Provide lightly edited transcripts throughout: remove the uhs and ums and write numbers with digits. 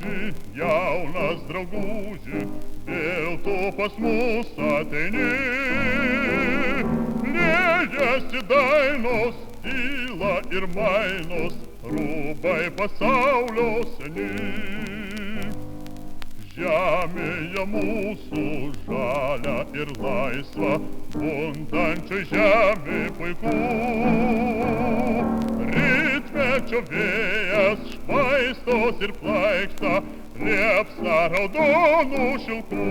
drauguži, jaunas drauguži, vėl tu pas mus ateini. Liejasi dainos, tyla ir mainos, rūbai pasaulio seni. Žemėje mūsų žalia ir laisva, bundančiai žemė puiku. Rytmečio vėjas švaistos ir plaiksta, liepsna raudonų šilkų.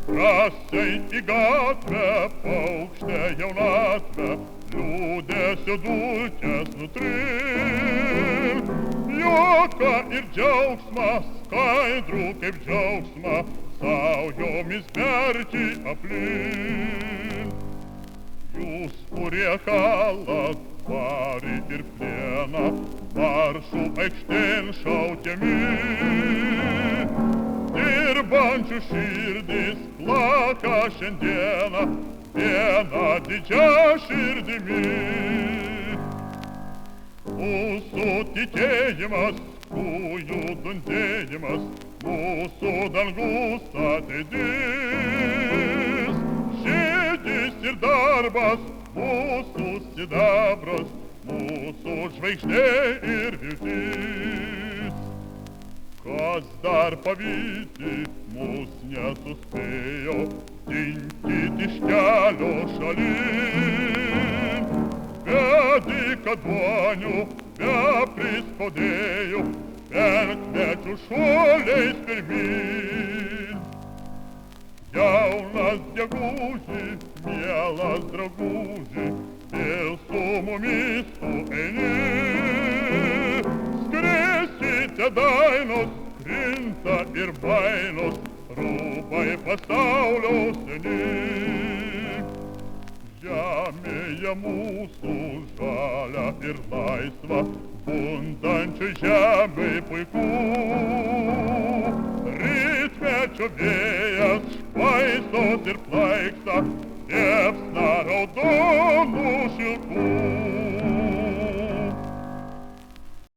Drąsiai į gatvę, paukštę jaunatvę, liūdesio dulkes nutrink. Juoką ir džiaugsmą, skaidrų kaip džiaugsmą, saujomis berti aplink. Jūs, kurie kalat varį ir plieną, maršų aikštėn šaukiami. Dirbančių širdys plaka šiandieną, viena didžia širdimi. Mūsų tikėjimas, kūjų dundėjimas, mūsų dangus ateidis. Širdis ir darbas, mūsų sidabras, mūsų žvaigždė ir viltis. Kas dar pavyti, mus nesuspėjo, dinkit iš kelio šalin. Be dykaduonių, be prispaudėjų, penkmečių šuoliais pirmin. Jaunas dieguži, mielas drauguži, vėl su mumis tu eini. Skrisite dainos, krinta ir bainos, rūbai pasaulio seni. Žemėje mūsų žalia ir laisva, bundančiai žemei puiku. Rytmečio vėjas švaistos ir plaiksta,